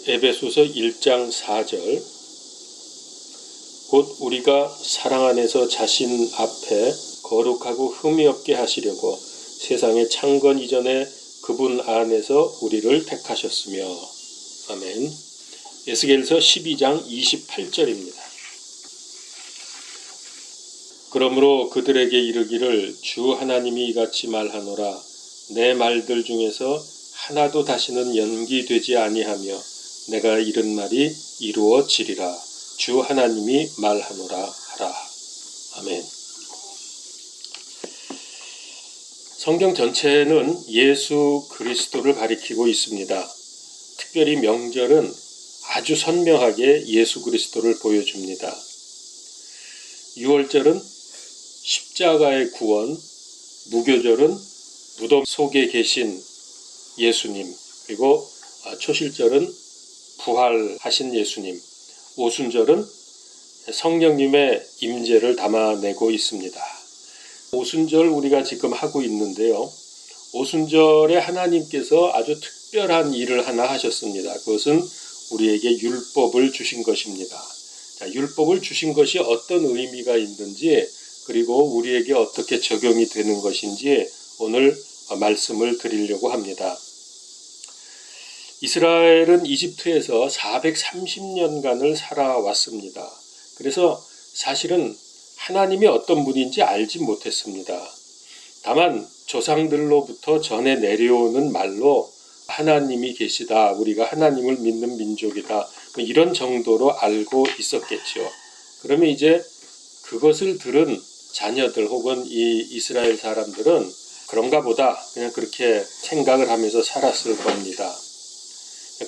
에베소서 1장 4절 곧 우리가 사랑 안에서 자신 앞에 거룩하고 흠이 없게 하시려고 세상의 창건 이전에 그분 안에서 우리를 택하셨으며. 아멘. 에스겔서 12장 28절입니다. 그러므로 그들에게 이르기를 주 하나님이 이같이 말하노라. 내 말들 중에서 하나도 다시는 연기되지 아니하며 내가 이른 말이 이루어지리라. 주 하나님이 말하노라 하라. 아멘. 성경 전체는 예수 그리스도를 가리키고 있습니다. 특별히 명절은 아주 선명하게 예수 그리스도를 보여줍니다. 유월절은 십자가의 구원, 무교절은 무덤 속에 계신 예수님, 그리고 초실절은 부활하신 예수님, 오순절은 성령님의 임재를 담아내고 있습니다. 오순절 우리가 지금 하고 있는데요. 오순절에 하나님께서 아주 특별한 일을 하나 하셨습니다. 그것은 우리에게 율법을 주신 것입니다. 자, 율법을 주신 것이 어떤 의미가 있는지, 그리고 우리에게 어떻게 적용이 되는 것인지 오늘 말씀을 드리려고 합니다. 이스라엘은 이집트에서 430년간을 살아왔습니다. 그래서 사실은 하나님이 어떤 분인지 알지 못했습니다. 다만 조상들로부터 전해 내려오는 말로 하나님이 계시다, 우리가 하나님을 믿는 민족이다, 이런 정도로 알고 있었겠죠. 그러면 이제 그것을 들은 자녀들 혹은 이 이스라엘 사람들은 그런가 보다 그냥 그렇게 생각을 하면서 살았을 겁니다.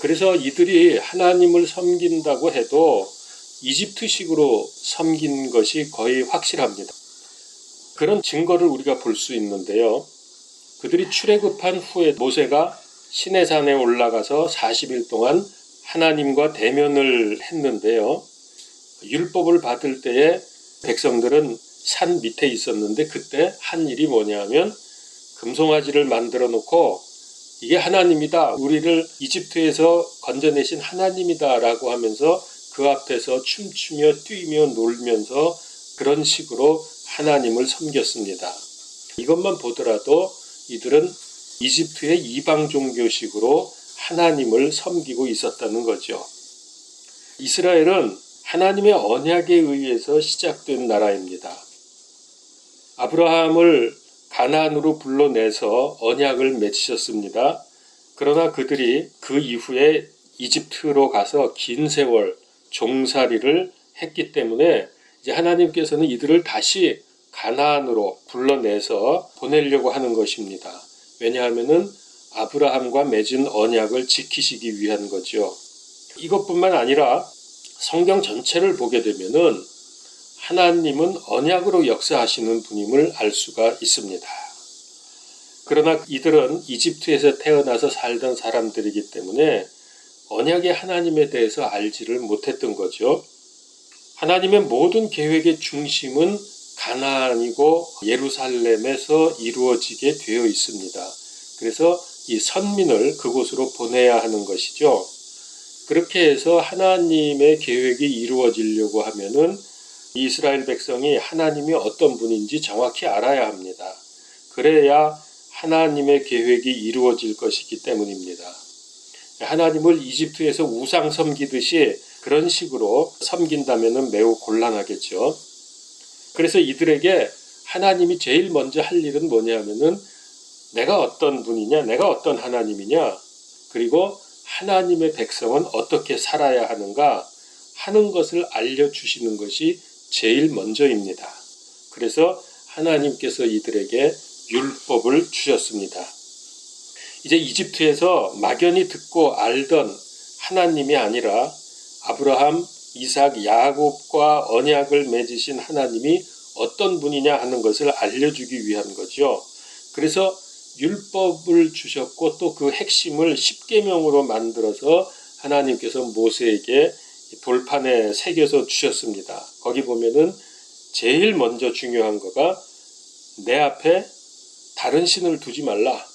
그래서 이들이 하나님을 섬긴다고 해도 이집트식으로 섬긴 것이 거의 확실합니다. 그런 증거를 우리가 볼 수 있는데요. 그들이 출애굽한 후에 모세가 시내산에 올라가서 40일 동안 하나님과 대면을 했는데요. 율법을 받을 때에 백성들은 산 밑에 있었는데 그때 한 일이 뭐냐면 금송아지를 만들어 놓고 이게 하나님이다, 우리를 이집트에서 건져내신 하나님이다 라고 하면서 그 앞에서 춤추며 뛰며 놀면서 그런 식으로 하나님을 섬겼습니다. 이것만 보더라도 이들은 이집트의 이방 종교식으로 하나님을 섬기고 있었다는 거죠. 이스라엘은 하나님의 언약에 의해서 시작된 나라입니다. 아브라함을 가나안으로 불러내서 언약을 맺으셨습니다. 그러나 그들이 그 이후에 이집트로 가서 긴 세월 종살이를 했기 때문에 이제 하나님께서는 이들을 다시 가나안으로 불러내서 보내려고 하는 것입니다. 왜냐하면은 아브라함과 맺은 언약을 지키시기 위한 거죠. 이것뿐만 아니라 성경 전체를 보게 되면은 하나님은 언약으로 역사하시는 분임을 알 수가 있습니다. 그러나 이들은 이집트에서 태어나서 살던 사람들이기 때문에 언약의 하나님에 대해서 알지를 못했던 거죠. 하나님의 모든 계획의 중심은 가나안이고 예루살렘에서 이루어지게 되어 있습니다. 그래서 이 선민을 그곳으로 보내야 하는 것이죠. 그렇게 해서 하나님의 계획이 이루어지려고 하면은 이스라엘 백성이 하나님이 어떤 분인지 정확히 알아야 합니다. 그래야 하나님의 계획이 이루어질 것이기 때문입니다. 하나님을 이집트에서 우상 섬기듯이 그런 식으로 섬긴다면 매우 곤란하겠죠. 그래서 이들에게 하나님이 제일 먼저 할 일은 뭐냐면은 내가 어떤 분이냐, 내가 어떤 하나님이냐, 그리고 하나님의 백성은 어떻게 살아야 하는가 하는 것을 알려주시는 것이 제일 먼저입니다. 그래서 하나님께서 이들에게 율법을 주셨습니다. 이제 이집트에서 막연히 듣고 알던 하나님이 아니라 아브라함, 이삭, 야곱과 언약을 맺으신 하나님이 어떤 분이냐 하는 것을 알려주기 위한 거죠. 그래서 율법을 주셨고 또 그 핵심을 십계명으로 만들어서 하나님께서 모세에게 돌판에 새겨서 주셨습니다. 거기 보면은 제일 먼저 중요한 거가 내 앞에 다른 신을 두지 말라.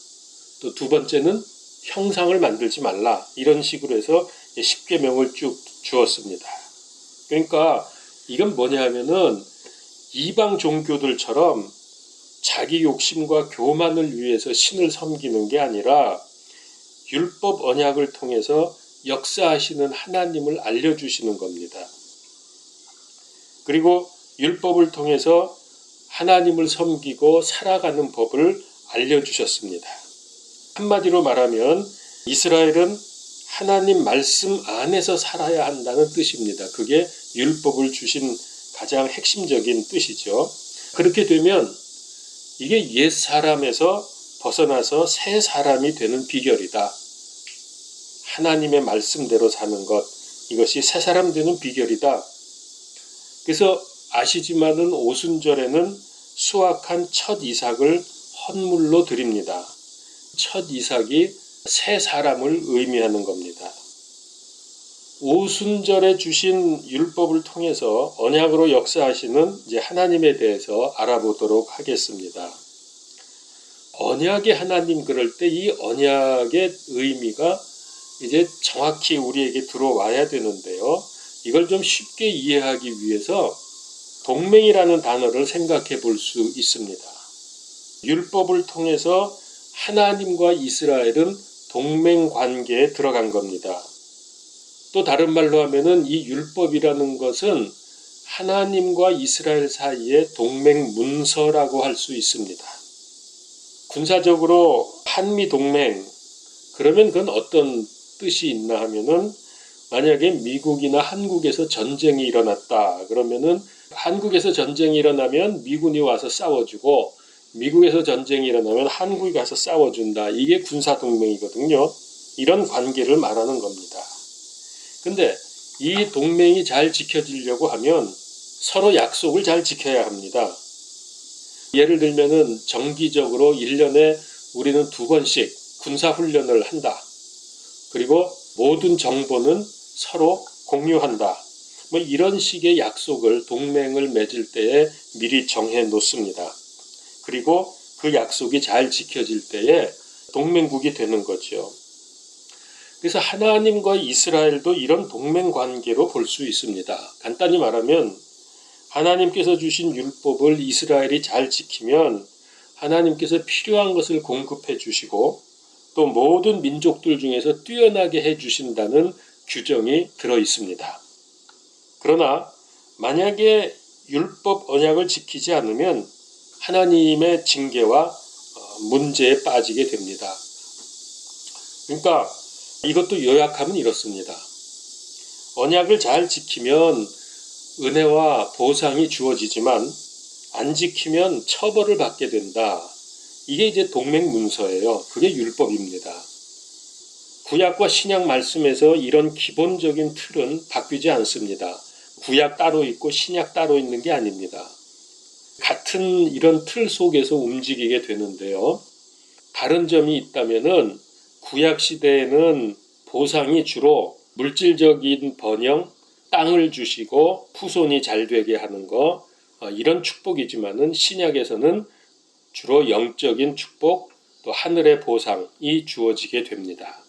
또 두 번째는 형상을 만들지 말라. 이런 식으로 해서 십계명을 쭉 주었습니다. 그러니까 이건 뭐냐 하면은 이방 종교들처럼 자기 욕심과 교만을 위해서 신을 섬기는 게 아니라 율법 언약을 통해서 역사하시는 하나님을 알려주시는 겁니다. 그리고 율법을 통해서 하나님을 섬기고 살아가는 법을 알려주셨습니다. 한마디로 말하면 이스라엘은 하나님 말씀 안에서 살아야 한다는 뜻입니다. 그게 율법을 주신 가장 핵심적인 뜻이죠. 그렇게 되면 이게 옛 사람에서 벗어나서 새 사람이 되는 비결이다. 하나님의 말씀대로 사는 것, 이것이 새 사람 되는 비결이다. 그래서 아시지만은 오순절에는 수확한 첫 이삭을 헌물로 드립니다. 첫 이삭이 새 사람을 의미하는 겁니다. 오순절에 주신 율법을 통해서 언약으로 역사하시는 이제 하나님에 대해서 알아보도록 하겠습니다. 언약의 하나님, 그럴 때 이 언약의 의미가 이제 정확히 우리에게 들어와야 되는데요. 이걸 좀 쉽게 이해하기 위해서 동맹이라는 단어를 생각해 볼 수 있습니다. 율법을 통해서 하나님과 이스라엘은 동맹 관계에 들어간 겁니다. 또 다른 말로 하면은 이 율법이라는 것은 하나님과 이스라엘 사이의 동맹 문서라고 할 수 있습니다. 군사적으로 한미 동맹, 그러면 그건 어떤 뜻이 있나 하면은 만약에 미국이나 한국에서 전쟁이 일어났다 그러면은 한국에서 전쟁이 일어나면 미군이 와서 싸워주고 미국에서 전쟁이 일어나면 한국이 가서 싸워준다. 이게 군사동맹이거든요. 이런 관계를 말하는 겁니다. 근데 이 동맹이 잘 지켜지려고 하면 서로 약속을 잘 지켜야 합니다. 예를 들면은 정기적으로 1년에 우리는 2번씩 군사훈련을 한다. 그리고 모든 정보는 서로 공유한다. 뭐 이런 식의 약속을 동맹을 맺을 때에 미리 정해 놓습니다. 그리고 그 약속이 잘 지켜질 때에 동맹국이 되는 거죠. 그래서 하나님과 이스라엘도 이런 동맹 관계로 볼 수 있습니다. 간단히 말하면 하나님께서 주신 율법을 이스라엘이 잘 지키면 하나님께서 필요한 것을 공급해 주시고 또 모든 민족들 중에서 뛰어나게 해 주신다는 규정이 들어 있습니다. 그러나 만약에 율법 언약을 지키지 않으면 하나님의 징계와 문제에 빠지게 됩니다. 그러니까 이것도 요약하면 이렇습니다. 언약을 잘 지키면 은혜와 보상이 주어지지만 안 지키면 처벌을 받게 된다. 이게 이제 동맹 문서예요. 그게 율법입니다. 구약과 신약 말씀에서 이런 기본적인 틀은 바뀌지 않습니다. 구약 따로 있고 신약 따로 있는 게 아닙니다. 같은 이런 틀 속에서 움직이게 되는데요. 다른 점이 있다면은 구약 시대에는 보상이 주로 물질적인 번영, 땅을 주시고 후손이 잘 되게 하는 거, 이런 축복이지만은 신약에서는 주로 영적인 축복, 또 하늘의 보상이 주어지게 됩니다.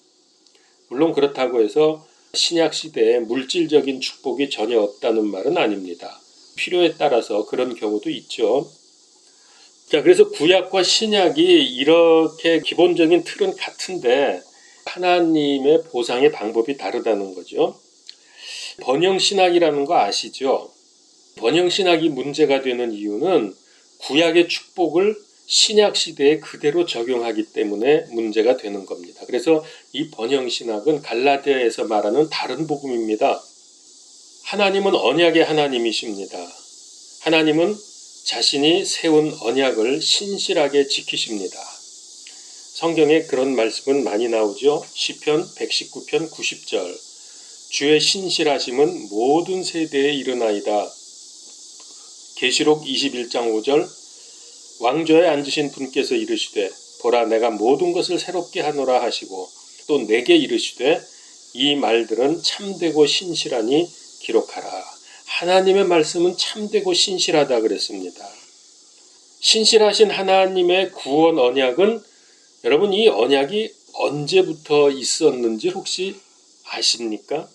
물론 그렇다고 해서 신약 시대에 물질적인 축복이 전혀 없다는 말은 아닙니다. 필요에 따라서 그런 경우도 있죠. 자, 그래서 구약과 신약이 이렇게 기본적인 틀은 같은데 하나님의 보상의 방법이 다르다는 거죠. 번영신학이라는 거 아시죠? 번영신학이 문제가 되는 이유는 구약의 축복을 신약 시대에 그대로 적용하기 때문에 문제가 되는 겁니다. 그래서 이 번영신학은 갈라디아에서 말하는 다른 복음입니다. 하나님은 언약의 하나님이십니다. 하나님은 자신이 세운 언약을 신실하게 지키십니다. 성경에 그런 말씀은 많이 나오죠. 시편 119편 90절. 주의 신실하심은 모든 세대에 이르나이다. 계시록 21장 5절. 왕좌에 앉으신 분께서 이르시되 보라 내가 모든 것을 새롭게 하노라 하시고 또 내게 이르시되 이 말들은 참되고 신실하니 기록하라. 하나님의 말씀은 참되고 신실하다 그랬습니다. 신실하신 하나님의 구원 언약은 여러분 이 언약이 언제부터 있었는지 혹시 아십니까?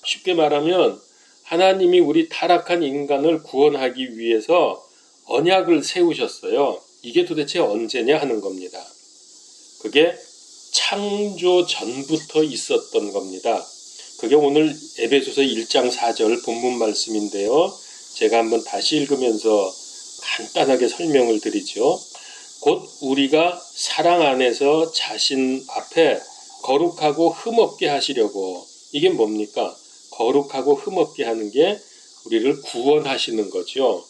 쉽게 말하면 하나님이 우리 타락한 인간을 구원하기 위해서 언약을 세우셨어요. 이게 도대체 언제냐 하는 겁니다. 그게 창조 전부터 있었던 겁니다. 그게 오늘 에베소서 1장 4절 본문 말씀인데요. 제가 한번 다시 읽으면서 간단하게 설명을 드리죠. 곧 우리가 사랑 안에서 자신 앞에 거룩하고 흠없게 하시려고. 이게 뭡니까? 거룩하고 흠없게 하는 게 우리를 구원하시는 거죠.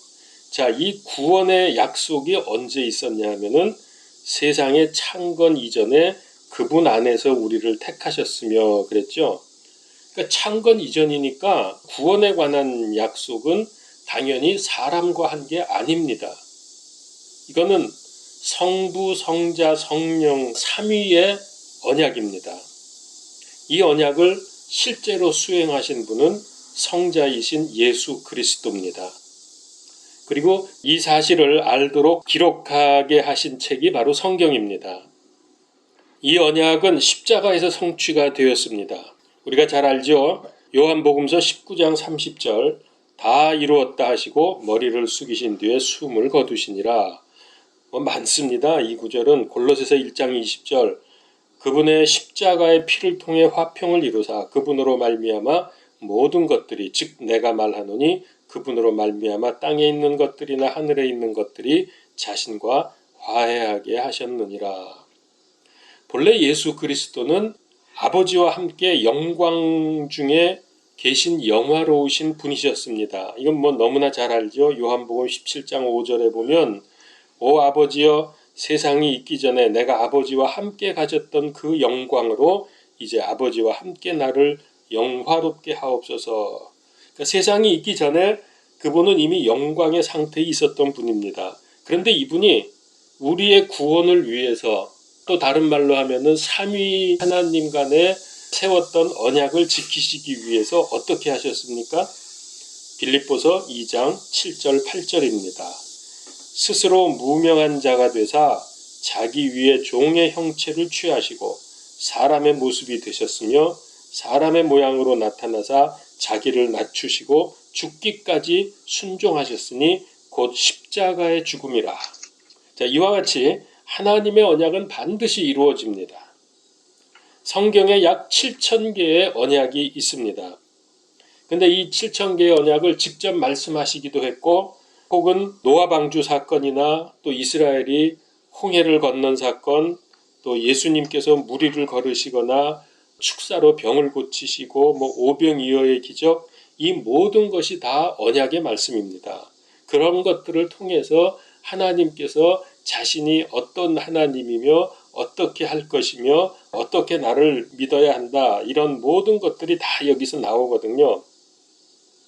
자, 이 구원의 약속이 언제 있었냐 하면은 세상의 창건 이전에 그분 안에서 우리를 택하셨으며 그랬죠. 그러니까 창건 이전이니까 구원에 관한 약속은 당연히 사람과 한 게 아닙니다. 이거는 성부, 성자, 성령 삼위의 언약입니다. 이 언약을 실제로 수행하신 분은 성자이신 예수 그리스도입니다. 그리고 이 사실을 알도록 기록하게 하신 책이 바로 성경입니다. 이 언약은 십자가에서 성취가 되었습니다. 우리가 잘 알죠? 요한복음서 19장 30절 다 이루었다 하시고 머리를 숙이신 뒤에 숨을 거두시니라. 많습니다. 이 구절은 골로새서 1장 20절 그분의 십자가의 피를 통해 화평을 이루사 그분으로 말미암아 모든 것들이 즉 내가 말하노니 그분으로 말미암아 땅에 있는 것들이나 하늘에 있는 것들이 자신과 화해하게 하셨느니라. 본래 예수 그리스도는 아버지와 함께 영광 중에 계신 영화로우신 분이셨습니다. 이건 너무나 잘 알죠. 요한복음 17장 5절에 보면 오 아버지여 세상이 있기 전에 내가 아버지와 함께 가졌던 그 영광으로 이제 아버지와 함께 나를 영화롭게 하옵소서. 그러니까 세상이 있기 전에 그분은 이미 영광의 상태에 있었던 분입니다. 그런데 이분이 우리의 구원을 위해서 또 다른 말로 하면은 삼위 하나님 간에 세웠던 언약을 지키시기 위해서 어떻게 하셨습니까? 빌립보서 2장 7절 8절입니다. 스스로 무명한 자가 되사 자기 위에 종의 형체를 취하시고 사람의 모습이 되셨으며 사람의 모양으로 나타나사 자기를 낮추시고 죽기까지 순종하셨으니 곧 십자가의 죽음이라. 자, 이와 같이 하나님의 언약은 반드시 이루어집니다. 성경에 약 7,000개의 언약이 있습니다. 근데 이 7,000개의 언약을 직접 말씀하시기도 했고 혹은 노아 방주 사건이나 또 이스라엘이 홍해를 건넌 사건 또 예수님께서 무리를 걸으시거나 축사로 병을 고치시고 오병이어의 기적 이 모든 것이 다 언약의 말씀입니다. 그런 것들을 통해서 하나님께서 자신이 어떤 하나님이며 어떻게 할 것이며 어떻게 나를 믿어야 한다 이런 모든 것들이 다 여기서 나오거든요.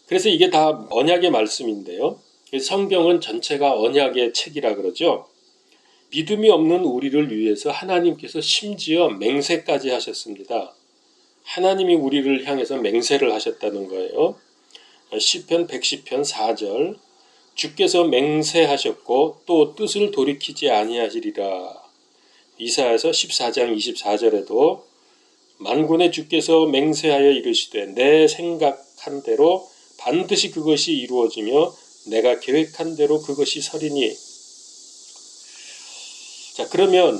그래서 이게 다 언약의 말씀인데요. 성경은 전체가 언약의 책이라 그러죠. 믿음이 없는 우리를 위해서 하나님께서 심지어 맹세까지 하셨습니다. 하나님이 우리를 향해서 맹세를 하셨다는 거예요. 시편 110편 4절 주께서 맹세하셨고 또 뜻을 돌이키지 아니하시리라. 이사야서 14장 24절에도 만군의 주께서 맹세하여 이르시되 내 생각한 대로 반드시 그것이 이루어지며 내가 계획한 대로 그것이 서리니. 자, 그러면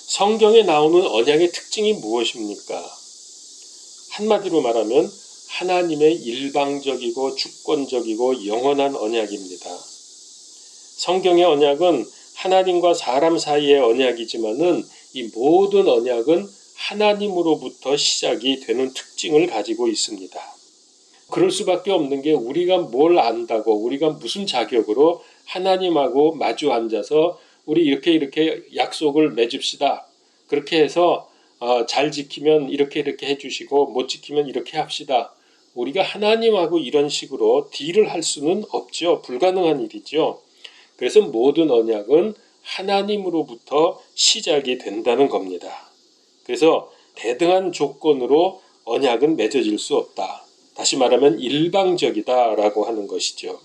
성경에 나오는 언약의 특징이 무엇입니까? 한마디로 말하면 하나님의 일방적이고 주권적이고 영원한 언약입니다. 성경의 언약은 하나님과 사람 사이의 언약이지만은 이 모든 언약은 하나님으로부터 시작이 되는 특징을 가지고 있습니다. 그럴 수밖에 없는 게 우리가 뭘 안다고 우리가 무슨 자격으로 하나님하고 마주 앉아서 우리 이렇게 약속을 맺읍시다. 그렇게 해서 잘 지키면 이렇게 해주시고 못 지키면 이렇게 합시다. 우리가 하나님하고 이런 식으로 딜을 할 수는 없죠. 불가능한 일이죠. 그래서 모든 언약은 하나님으로부터 시작이 된다는 겁니다. 그래서 대등한 조건으로 언약은 맺어질 수 없다. 다시 말하면 일방적이다라고 하는 것이죠.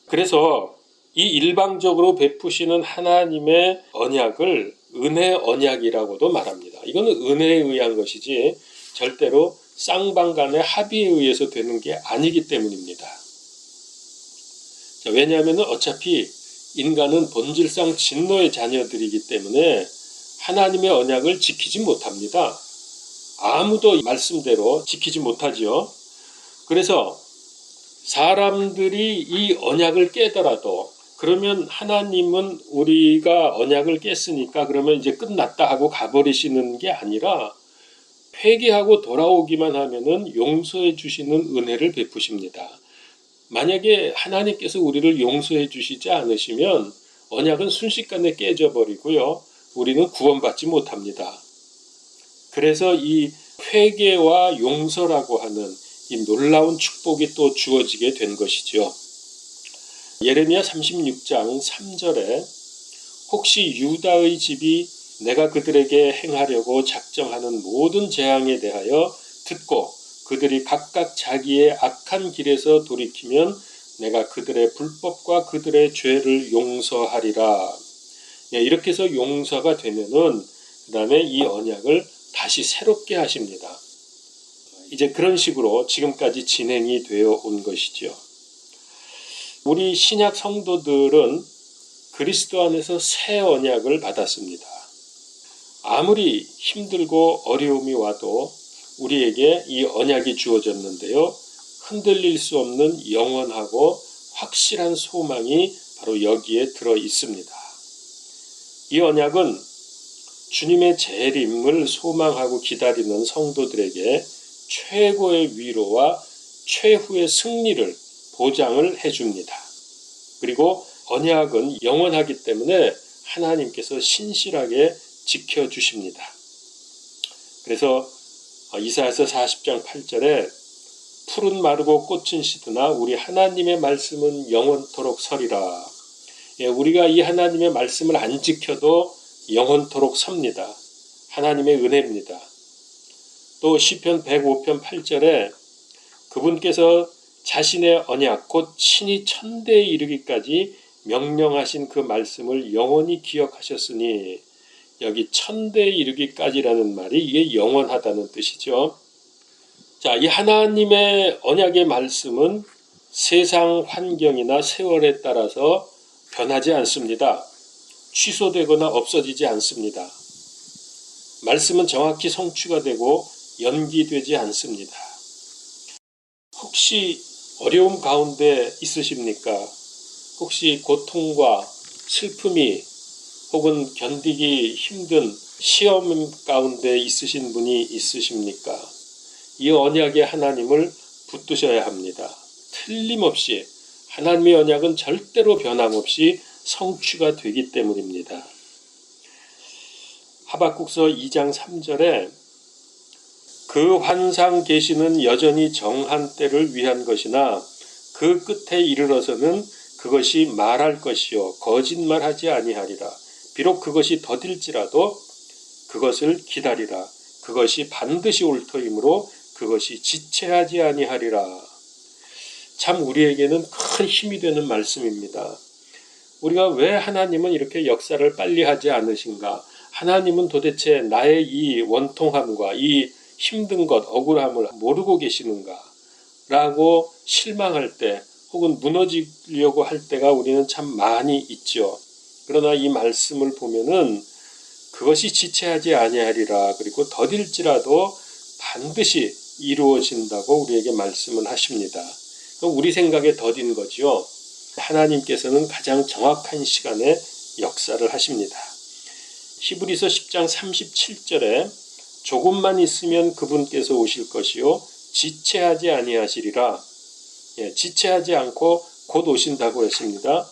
그래서 이 일방적으로 베푸시는 하나님의 언약을 은혜 언약이라고도 말합니다. 이거는 은혜에 의한 것이지 절대로 쌍방 간의 합의에 의해서 되는 게 아니기 때문입니다. 왜냐하면 어차피 인간은 본질상 진노의 자녀들이기 때문에 하나님의 언약을 지키지 못합니다. 아무도 말씀대로 지키지 못하지요. 그래서 사람들이 이 언약을 깨더라도 그러면 하나님은 우리가 언약을 깼으니까 그러면 이제 끝났다 하고 가버리시는 게 아니라 회개하고 돌아오기만 하면은 용서해 주시는 은혜를 베푸십니다. 만약에 하나님께서 우리를 용서해 주시지 않으시면 언약은 순식간에 깨져버리고요. 우리는 구원받지 못합니다. 그래서 이 회개와 용서라고 하는 이 놀라운 축복이 또 주어지게 된 것이죠. 예레미야 36장 3절에 혹시 유다의 집이 내가 그들에게 행하려고 작정하는 모든 재앙에 대하여 듣고 그들이 각각 자기의 악한 길에서 돌이키면 내가 그들의 불법과 그들의 죄를 용서하리라. 이렇게 해서 용서가 되면은 그 다음에 이 언약을 다시 새롭게 하십니다. 이제 그런 식으로 지금까지 진행이 되어 온 것이죠. 우리 신약 성도들은 그리스도 안에서 새 언약을 받았습니다. 아무리 힘들고 어려움이 와도 우리에게 이 언약이 주어졌는데요. 흔들릴 수 없는 영원하고 확실한 소망이 바로 여기에 들어 있습니다. 이 언약은 주님의 재림을 소망하고 기다리는 성도들에게 최고의 위로와 최후의 승리를 보장을 해줍니다. 그리고 언약은 영원하기 때문에 하나님께서 신실하게 지켜주십니다. 그래서 이사야서 40장 8절에 푸른 마르고 꽃은 시드나 우리 하나님의 말씀은 영원토록 서리라. 우리가 이 하나님의 말씀을 안 지켜도 영원토록 섭니다. 하나님의 은혜입니다. 또 시편 105편 8절에 그분께서 자신의 언약 곧 친히 천대에 이르기까지 명령하신 그 말씀을 영원히 기억하셨으니 여기 천대에 이르기까지라는 말이 이게 영원하다는 뜻이죠. 자, 이 하나님의 언약의 말씀은 세상 환경이나 세월에 따라서 변하지 않습니다. 취소되거나 없어지지 않습니다. 말씀은 정확히 성취가 되고 연기되지 않습니다. 혹시 어려움 가운데 있으십니까? 혹시 고통과 슬픔이 혹은 견디기 힘든 시험 가운데 있으신 분이 있으십니까? 이 언약의 하나님을 붙드셔야 합니다. 틀림없이 하나님의 언약은 절대로 변함없이 성취가 되기 때문입니다. 하박국서 2장 3절에 그 환상 계시는 여전히 정한 때를 위한 것이나 그 끝에 이르러서는 그것이 말할 것이요 거짓말하지 아니하리라. 비록 그것이 더딜지라도 그것을 기다리라. 그것이 반드시 올 터이므로 그것이 지체하지 아니하리라. 참 우리에게는 큰 힘이 되는 말씀입니다. 우리가 왜 하나님은 이렇게 역사를 빨리 하지 않으신가? 하나님은 도대체 나의 이 원통함과 이 힘든 것, 억울함을 모르고 계시는가? 라고 실망할 때 혹은 무너지려고 할 때가 우리는 참 많이 있죠. 그러나 이 말씀을 보면은 그것이 지체하지 아니하리라. 그리고 더딜지라도 반드시 이루어진다고 우리에게 말씀을 하십니다. 우리 생각에 더딘 거죠. 하나님께서는 가장 정확한 시간에 역사를 하십니다. 히브리서 10장 37절에 조금만 있으면 그분께서 오실 것이요 지체하지 아니하시리라. 지체하지 않고 곧 오신다고 했습니다.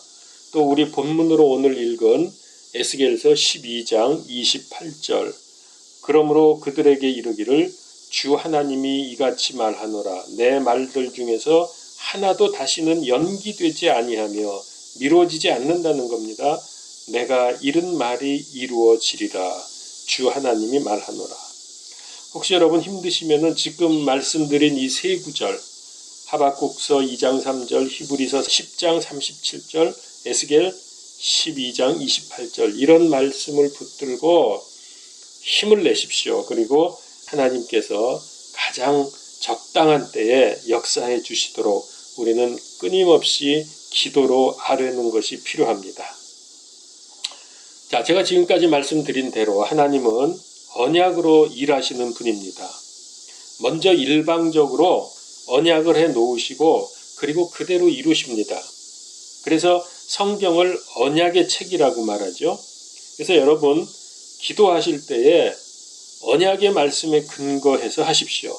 또 우리 본문으로 오늘 읽은 에스겔서 12장 28절 그러므로 그들에게 이르기를 주 하나님이 이같이 말하노라. 내 말들 중에서 하나도 다시는 연기되지 아니하며 미뤄지지 않는다는 겁니다. 내가 이른 말이 이루어지리라. 주 하나님이 말하노라. 혹시 여러분 힘드시면은 지금 말씀드린 이 세 구절 하박국서 2장 3절, 히브리서 10장 37절, 에스겔 12장 28절 이런 말씀을 붙들고 힘을 내십시오. 그리고 하나님께서 가장 적당한 때에 역사해 주시도록 우리는 끊임없이 기도로 아뢰는 것이 필요합니다. 자, 제가 지금까지 말씀드린 대로 하나님은 언약으로 일하시는 분입니다. 먼저 일방적으로 언약을 해 놓으시고 그리고 그대로 이루십니다. 그래서 성경을 언약의 책이라고 말하죠. 그래서 여러분 기도하실 때에 언약의 말씀에 근거해서 하십시오.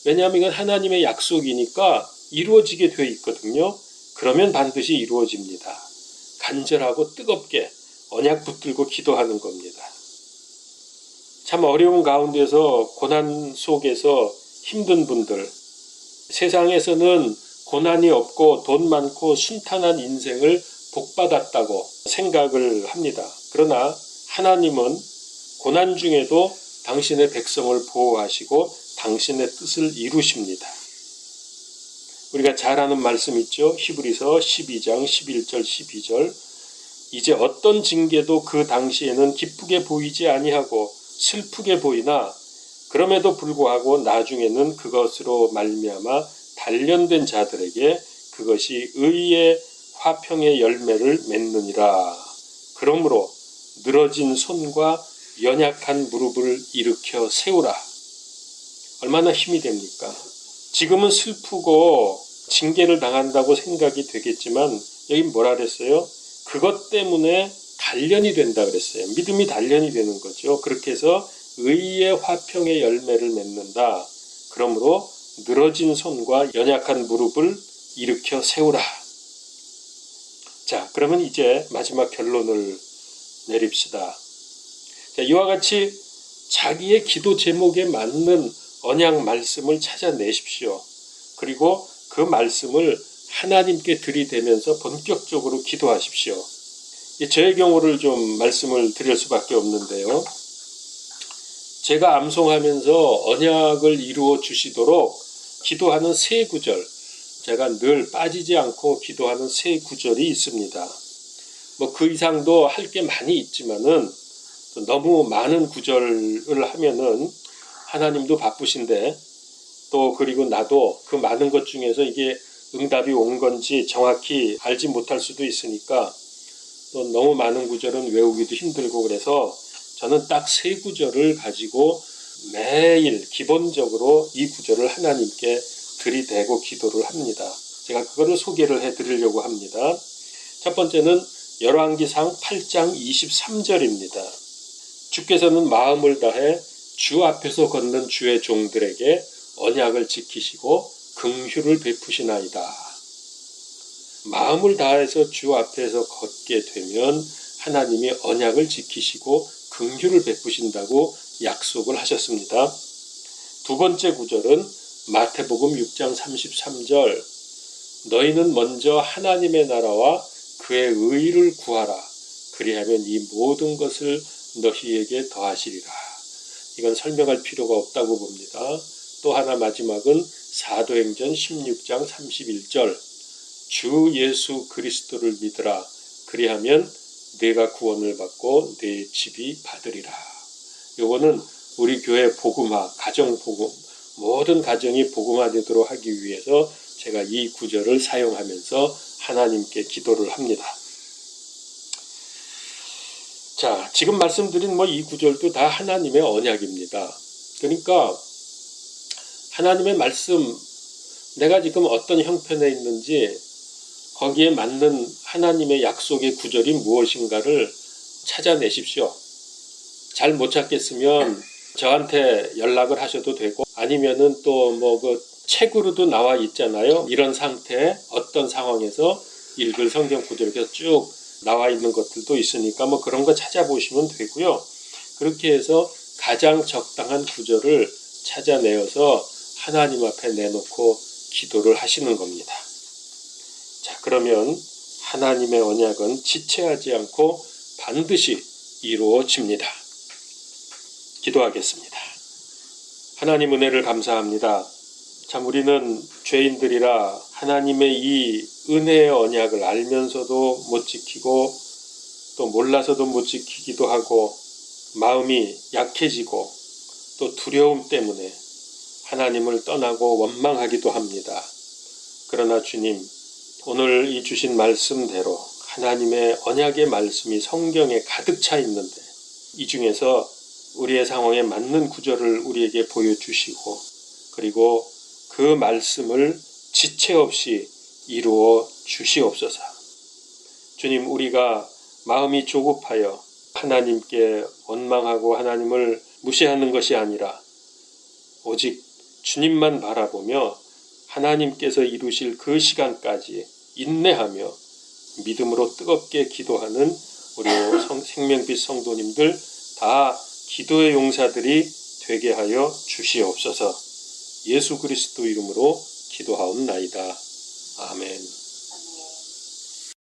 왜냐하면 이건 하나님의 약속이니까 이루어지게 되어 있거든요. 그러면 반드시 이루어집니다. 간절하고 뜨겁게 언약 붙들고 기도하는 겁니다. 참 어려운 가운데서 고난 속에서 힘든 분들, 세상에서는 고난이 없고 돈 많고 순탄한 인생을 복받았다고 생각을 합니다. 그러나 하나님은 고난 중에도 당신의 백성을 보호하시고 당신의 뜻을 이루십니다. 우리가 잘 아는 말씀 있죠. 히브리서 12장 11절 12절. 이제 어떤 징계도 그 당시에는 기쁘게 보이지 아니하고 슬프게 보이나 그럼에도 불구하고 나중에는 그것으로 말미암아 단련된 자들에게 그것이 의의 화평의 열매를 맺느니라. 그러므로 늘어진 손과 연약한 무릎을 일으켜 세우라. 얼마나 힘이 됩니까? 지금은 슬프고 징계를 당한다고 생각이 되겠지만 여기 뭐라 그랬어요? 그것 때문에 단련이 된다 그랬어요. 믿음이 단련이 되는 거죠. 그렇게 해서 의의 화평의 열매를 맺는다. 그러므로 늘어진 손과 연약한 무릎을 일으켜 세우라. 자, 그러면 이제 마지막 결론을 내립시다. 자, 이와 같이 자기의 기도 제목에 맞는 언약 말씀을 찾아내십시오. 그리고 그 말씀을 하나님께 들이대면서 본격적으로 기도하십시오. 저의 경우를 좀 말씀을 드릴 수밖에 없는데요. 제가 암송하면서 언약을 이루어 주시도록 기도하는 세 구절, 제가 늘 빠지지 않고 기도하는 세 구절이 있습니다. 그 이상도 할 게 많이 있지만은 너무 많은 구절을 하면은 하나님도 바쁘신데 또 그리고 나도 그 많은 것 중에서 이게 응답이 온 건지 정확히 알지 못할 수도 있으니까 또 너무 많은 구절은 외우기도 힘들고 그래서 저는 딱 세 구절을 가지고 매일 기본적으로 이 구절을 하나님께 들이대고 기도를 합니다. 제가 그거를 소개를 해드리려고 합니다. 첫 번째는 열왕기상 8장 23절입니다. 주께서는 마음을 다해 주 앞에서 걷는 주의 종들에게 언약을 지키시고 긍휼을 베푸시나이다. 마음을 다해서 주 앞에서 걷게 되면 하나님이 언약을 지키시고 긍휼을 베푸신다고 약속을 하셨습니다. 두 번째 구절은 마태복음 6장 33절. 너희는 먼저 하나님의 나라와 그의 의를 구하라. 그리하면 이 모든 것을 너희에게 더하시리라. 이건 설명할 필요가 없다고 봅니다. 또 하나 마지막은 사도행전 16장 31절. 주 예수 그리스도를 믿으라. 그리하면 내가 구원을 받고 내 집이 받으리라. 요거는 우리 교회 복음화, 가정 복음, 모든 가정이 복음화되도록 하기 위해서 제가 이 구절을 사용하면서 하나님께 기도를 합니다. 자, 지금 말씀드린 이 구절도 다 하나님의 언약입니다. 그러니까 하나님의 말씀, 내가 지금 어떤 형편에 있는지 거기에 맞는 하나님의 약속의 구절이 무엇인가를 찾아내십시오. 잘 못 찾겠으면 저한테 연락을 하셔도 되고 아니면은 또 그 책으로도 나와 있잖아요. 이런 상태에 어떤 상황에서 읽을 성경 구절 이렇게 쭉 나와 있는 것들도 있으니까 그런 거 찾아보시면 되고요. 그렇게 해서 가장 적당한 구절을 찾아내어서 하나님 앞에 내놓고 기도를 하시는 겁니다. 자, 그러면 하나님의 언약은 지체하지 않고 반드시 이루어집니다. 기도하겠습니다. 하나님 은혜를 감사합니다. 참 우리는 죄인들이라 하나님의 이 은혜의 언약을 알면서도 못 지키고 또 몰라서도 못 지키기도 하고 마음이 약해지고 또 두려움 때문에 하나님을 떠나고 원망하기도 합니다. 그러나 주님, 오늘 이 주신 말씀대로 하나님의 언약의 말씀이 성경에 가득 차 있는데 이 중에서 우리의 상황에 맞는 구절을 우리에게 보여주시고 그리고 그 말씀을 지체 없이 이루어 주시옵소서. 주님, 우리가 마음이 조급하여 하나님께 원망하고 하나님을 무시하는 것이 아니라 오직 주님만 바라보며 하나님께서 이루실 그 시간까지 인내하며 믿음으로 뜨겁게 기도하는 우리 생명빛 성도님들 다 기도의 용사들이 되게 하여 주시옵소서. 예수 그리스도 이름으로 기도하옵나이다. 아멘.